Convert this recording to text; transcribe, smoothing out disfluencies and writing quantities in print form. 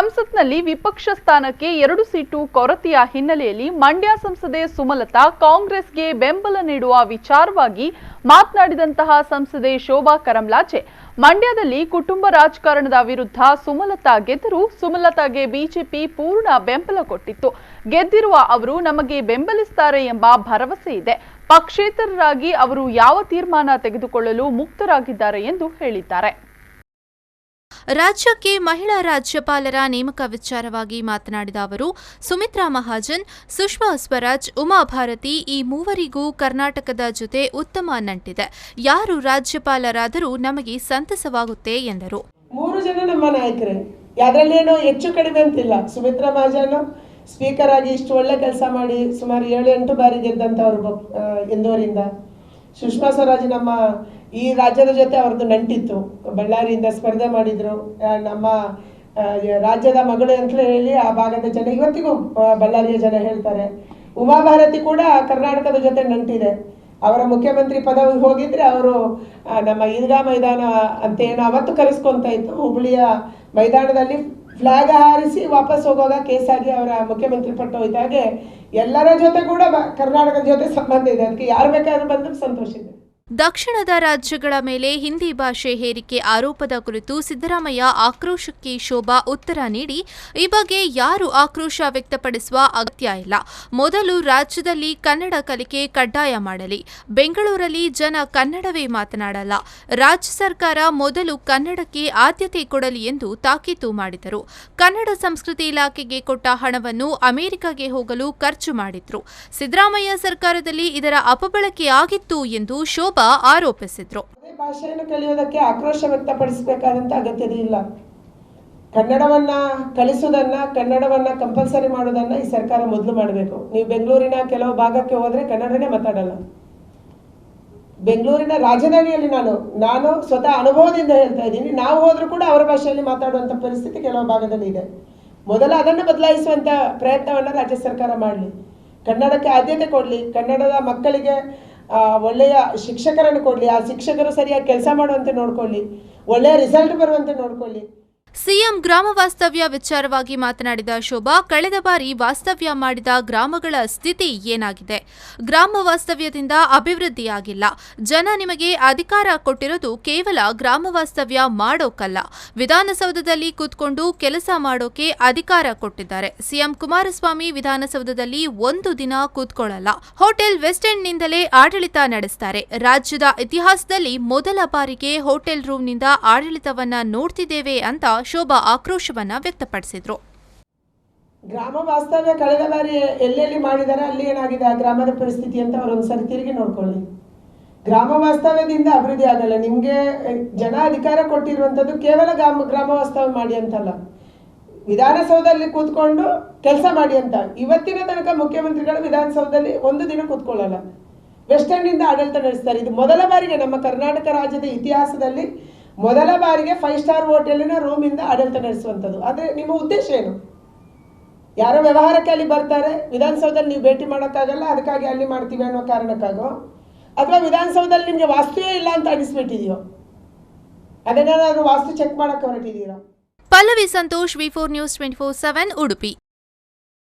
ಸಂಸತ್ನಲ್ಲಿ ವಿಪಕ್ಷ ಸ್ಥಾನಕ್ಕೆ 2 ಸೀಟು ಕೊರತೆಯ ಹಿನ್ನೆಲೆಯಲ್ಲಿ ಮಂಡ್ಯ ಸಂಸದೆ ಸುಮಲತಾ ಕಾಂಗ್ರೆಸ್ಗೆ ಬೆಂಬಲ ನೀಡುವ ವಿಚಾರವಾಗಿ ಮಾತನಾಡಿದಂತಹ ಸಂಸದೆ ಶೋಭಾ ಕರಂದ್ಲಾಜೆ ಮಂಡ್ಯದಲ್ಲಿ ಕುಟುಂಬ ರಾಜಕಾರಣದ ವಿರುದ್ಧ ಸುಮಲತಾ ಗೆದ್ದರೂ ಸುಮಲತಾಗೆ ಬಿಜೆಪಿ ಪೂರ್ಣ ಬೆಂಬಲ ಕೊಟ್ಟಿತ್ತು. ಗೆದ್ದಿರುವ ಅವರು ನಮಗೆ ಬೆಂಬಲಿಸುತ್ತಾರೆ ಎಂಬ ಭರವಸೆ ಇದೆ. ಪಕ್ಷೇತರರಾಗಿ ಅವರು ಯಾವ ತೀರ್ಮಾನ ತೆಗೆದುಕೊಳ್ಳಲು ಮುಕ್ತರಾಗಿದ್ದಾರೆ ಎಂದು ಹೇಳಿದ್ದಾರೆ. ರಾಜ್ಯಕ್ಕೆ ಮಹಿಳಾ ರಾಜ್ಯಪಾಲರ ನೇಮಕ ವಿಚಾರವಾಗಿ ಮಾತನಾಡಿದ ಅವರು, ಸುಮಿತ್ರಾ ಮಹಾಜನ್, ಸುಷ್ಮಾ ಸ್ವರಾಜ್, ಉಮಾ ಭಾರತಿ ಈ ಮೂವರಿಗೂ ಕರ್ನಾಟಕದ ಜೊತೆ ಉತ್ತಮ ನಂಟಿದೆ. ಯಾರು ರಾಜ್ಯಪಾಲರಾದರೂ ನಮಗೆ ಸಂತಸವಾಗುತ್ತೆ ಎಂದರು. 3 ಜನ ನಮ್ಮ ನಾಯಕರೇ, ಅದರಲ್ಲೇನೋ ಹೆಚ್ಚು ಕಡಿಮೆ ಅಂತಿಲ್ಲ. ಸುಮಿತ್ರಾ ಮಹಾಜನ್ ಸ್ಪೀಕರ್ ಆಗಿ ಇಷ್ಟು ಒಳ್ಳೆ ಕೆಲಸ ಮಾಡಿ ಸುಮಾರು 7-8 ಬಾರಿ ಗೆದ್ದಂಥವ್ರು ಎಂದೋರಿಂದ. ಸುಷ್ಮಾ ಸ್ವರಾಜ್ ನಮ್ಮ ಈ ರಾಜ್ಯದ ಜೊತೆ ಅವ್ರದ್ದು ನಂಟಿತ್ತು. ಬಳ್ಳಾರಿಯಿಂದ ಸ್ಪರ್ಧೆ ಮಾಡಿದ್ರು. ನಮ್ಮ ರಾಜ್ಯದ ಮಗಳು ಅಂತ ಹೇಳಿ ಆ ಭಾಗದ ಜನ ಇವತ್ತಿಗೂ ಬಳ್ಳಾರಿಯ ಜನ ಹೇಳ್ತಾರೆ. ಉಮಾ ಭಾರತಿ ಕೂಡ ಕರ್ನಾಟಕದ ಜೊತೆ ನಂಟಿದೆ. ಅವರ ಮುಖ್ಯಮಂತ್ರಿ ಪದವಿಗೆ ಹೋಗಿದ್ರೆ ಅವರು ನಮ್ಮ ಈದ್ಗಾ ಮೈದಾನ ಅಂತ ಏನೋ ಅವತ್ತು ಕರೆಸ್ಕೊಂತ ಇತ್ತು. ಹುಬ್ಬಳ್ಳಿಯ ಮೈದಾನದಲ್ಲಿ ಫ್ಲಾಗ್ ಹಾರಿಸಿ ವಾಪಸ್ ಹೋಗುವಾಗ ಕೇಸಾಗಿ ಅವರ ಮುಖ್ಯಮಂತ್ರಿ ಪಟ್ಟು ಹೋಯ್ತಾಗೆ ಎಲ್ಲರ ಜೊತೆ ಕೂಡ ಕರ್ನಾಟಕದ ಜೊತೆ ಸಂಬಂಧ ಇದೆ. ಅದಕ್ಕೆ ಯಾರು ಬೇಕಾದ್ರೂ ಬಂದರೂ ಸಂತೋಷ ಇದೆ. ದಕ್ಷಿಣದ ರಾಜ್ಯಗಳ ಮೇಲೆ ಹಿಂದಿ ಭಾಷೆ ಹೇರಿಕೆ ಆರೋಪದ ಕುರಿತು ಸಿದ್ದರಾಮಯ್ಯ ಆಕ್ರೋಶಕ್ಕೆ ಶೋಭಾ ಉತ್ತರ ನೀಡಿ, ಈ ಬಗ್ಗೆ ಯಾರು ಆಕ್ರೋಶ ವ್ಯಕ್ತಪಡಿಸುವ ಅಗತ್ಯ ಇಲ್ಲ. ಮೊದಲು ರಾಜ್ಯದಲ್ಲಿ ಕನ್ನಡ ಕಲಿಕೆ ಕಡ್ಡಾಯ ಮಾಡಲಿ. ಬೆಂಗಳೂರಲ್ಲಿ ಜನ ಕನ್ನಡವೇ ಮಾತನಾಡಲ್ಲ. ರಾಜ್ಯ ಸರ್ಕಾರ ಮೊದಲು ಕನ್ನಡಕ್ಕೆ ಆದ್ಯತೆ ಕೊಡಲಿ ಎಂದು ತಾಕೀತು ಮಾಡಿದರು. ಕನ್ನಡ ಸಂಸ್ಕೃತಿ ಇಲಾಖೆಗೆ ಕೊಟ್ಟ ಹಣವನ್ನು ಅಮೆರಿಕಗೆ ಹೋಗಲು ಖರ್ಚು ಮಾಡಿದ್ರು. ಸಿದ್ದರಾಮಯ್ಯ ಸರ್ಕಾರದಲ್ಲಿ ಇದರ ಅಪಬಳಕೆ ಆಗಿತ್ತು ಎಂದು ಶೋಭಾ ಆರೋಪಿಸಿದ್ರು. ಭಾಷೆಯನ್ನು ಕಲಿಯೋದಕ್ಕೆ ಆಕ್ರೋಶ ವ್ಯಕ್ತಪಡಿಸಬೇಕಾದಂತ ಅಗತ್ಯತೆ ಇಲ್ಲ. ಕನ್ನಡವನ್ನ ಕಲಿಸುವುದನ್ನ, ಕನ್ನಡವನ್ನ ಕಂಪಲ್ಸರಿ ಮಾಡೋದನ್ನ ಈ ಸರ್ಕಾರ ಮೊದಲು ಮಾಡಬೇಕು. ನೀವು ಬೆಂಗಳೂರಿನ ಕೆಲವು ಭಾಗಕ್ಕೆ ಹೋದ್ರೆ ಕನ್ನಡನೇ ಮಾತಾಡಲ್ಲ. ಬೆಂಗಳೂರಿನ ರಾಜಧಾನಿಯಲ್ಲಿ ನಾನು ಸ್ವತಃ ಅನುಭವದಿಂದ ಹೇಳ್ತಾ ಇದ್ದೀನಿ. ನಾವು ಹೋದ್ರೂ ಕೂಡ ಅವರ ಭಾಷೆಯಲ್ಲಿ ಮಾತಾಡುವಂತ ಪರಿಸ್ಥಿತಿ ಕೆಲವು ಭಾಗದಲ್ಲಿ ಇದೆ. ಮೊದಲು ಅದನ್ನು ಬದಲಾಯಿಸುವಂತ ಪ್ರಯತ್ನವನ್ನ ರಾಜ್ಯ ಸರ್ಕಾರ ಮಾಡಲಿ. ಕನ್ನಡಕ್ಕೆ ಆದ್ಯತೆ ಕೊಡಲಿ. ಕನ್ನಡದ ಮಕ್ಕಳಿಗೆ ಒಳ್ಳೆಯ ಶಿಕ್ಷಕರನ್ನು ಕೊಡಲಿ. ಆ ಶಿಕ್ಷಕರು ಸರಿಯಾಗಿ ಕೆಲಸ ಮಾಡುವಂತೆ ನೋಡ್ಕೊಳ್ಳಿ. ಒಳ್ಳೆಯ ರಿಸಲ್ಟ್ ಬರುವಂತೆ ನೋಡ್ಕೊಳ್ಳಿ. ಸಿಎಂ ಗ್ರಾಮ ವಾಸ್ತವ್ಯ ವಿಚಾರವಾಗಿ ಮಾತನಾಡಿದ ಶೋಭಾ, ಕಳೆದ ಬಾರಿ ವಾಸ್ತವ್ಯ ಮಾಡಿದ ಗ್ರಾಮಗಳ ಸ್ಥಿತಿ ಏನಾಗಿದೆ? ಗ್ರಾಮ ವಾಸ್ತವ್ಯದಿಂದ ಅಭಿವೃದ್ಧಿಯಾಗಿಲ್ಲ. ಜನ ನಿಮಗೆ ಅಧಿಕಾರ ಕೊಟ್ಟಿರೋದು ಕೇವಲ ಗ್ರಾಮ ವಾಸ್ತವ್ಯ ಮಾಡೋಕಲ್ಲ, ವಿಧಾನಸೌಧದಲ್ಲಿ ಕೂತ್ಕೊಂಡು ಕೆಲಸ ಮಾಡೋಕೆ ಅಧಿಕಾರ ಕೊಟ್ಟಿದ್ದಾರೆ. ಸಿಎಂ ಕುಮಾರಸ್ವಾಮಿ ವಿಧಾನಸೌಧದಲ್ಲಿ 1 ದಿನ ಕೂತ್ಕೊಳ್ಳಲ್ಲ. ಹೋಟೆಲ್ ವೆಸ್ಟ್ ಎಂಡ್ನಿಂದಲೇ ಆಡಳಿತ ನಡೆಸ್ತಾರೆ. ರಾಜ್ಯದ ಇತಿಹಾಸದಲ್ಲಿ ಮೊದಲ ಬಾರಿಗೆ ಹೋಟೆಲ್ ರೂಮ್ನಿಂದ ಆಡಳಿತವನ್ನ ನೋಡ್ತಿದ್ದೇವೆ ಅಂತ ಶೋಭಾ ಆಕ್ರೋಶವನ್ನ ವ್ಯಕ್ತಪಡಿಸಿದ್ರು. ಗ್ರಾಮ ವಾಸ್ತವ್ಯ ಕಳೆದ ಬಾರಿ ಎಲ್ಲೆಲ್ಲಿ ಮಾಡಿದ್ದಾರೆ, ಅಲ್ಲಿ ಏನಾಗಿದೆ ಆ ಗ್ರಾಮದ ಪರಿಸ್ಥಿತಿ ಅಂತ ಅವರು ಒಂದ್ಸರಿ ತಿರುಗಿ ನೋಡ್ಕೊಳ್ಳಿ. ಗ್ರಾಮ ವಾಸ್ತವ್ಯದಿಂದ ಅಭಿವೃದ್ಧಿ ಆಗಲ್ಲ. ನಿಮ್ಗೆ ಜನ ಅಧಿಕಾರ ಕೊಟ್ಟಿರುವಂತದ್ದು ಕೇವಲ ಗ್ರಾಮ ವಾಸ್ತವ್ಯ ಮಾಡಿ ಅಂತಲ್ಲ, ವಿಧಾನಸೌಧದಲ್ಲಿ ಕೂತ್ಕೊಂಡು ಕೆಲಸ ಮಾಡಿ ಅಂತ. ಇವತ್ತಿನ ತನಕ ಮುಖ್ಯಮಂತ್ರಿಗಳು ವಿಧಾನಸೌಧದಲ್ಲಿ 1 ದಿನ ಕೂತ್ಕೊಳ್ಳಲ್ಲ. ವೆಸ್ಟ್ ಎಂಡ್ ಇಂದ ಆಡಳಿತ ನಡೆಸ್ತಾರೆ. ಇದು ಮೊದಲ ಬಾರಿಗೆ ನಮ್ಮ ಕರ್ನಾಟಕ ರಾಜ್ಯದ ಇತಿಹಾಸದಲ್ಲಿ ಮೊದಲ ಬಾರಿಗೆ 5 ಸ್ಟಾರ್ ಹೋಟೆಲಿನ ರೂಮಿಂದ ಆಡಳಿತ ನಡೆಸುವಂಥದ್ದು. ಆದರೆ ನಿಮ್ಮ ಉದ್ದೇಶ ಏನು? ಯಾರೋ ವ್ಯವಹಾರಕ್ಕೆ ಅಲ್ಲಿ ಬರ್ತಾರೆ, ವಿಧಾನಸೌಧದಲ್ಲಿ ನೀವು ಭೇಟಿ ಮಾಡೋಕ್ಕಾಗಲ್ಲ, ಅದಕ್ಕಾಗಿ ಅಲ್ಲಿ ಮಾಡ್ತೀವಿ ಅನ್ನೋ ಕಾರಣಕ್ಕಾಗೋ, ಅಥವಾ ವಿಧಾನಸೌಧದಲ್ಲಿ ನಿಮಗೆ ವಾಸ್ತುವೇ ಇಲ್ಲ ಅಂತ ಅನಿಸ್ಬಿಟ್ಟಿದೆಯೋ, ಅದನ್ನೇನಾದ್ರೂ ವಾಸ್ತು ಚೆಕ್ ಮಾಡಕ್ಕೆ ಹೊರಟಿದ್ದೀರಾ? Pallavi Santosh, V4 News 24/7 Udupi.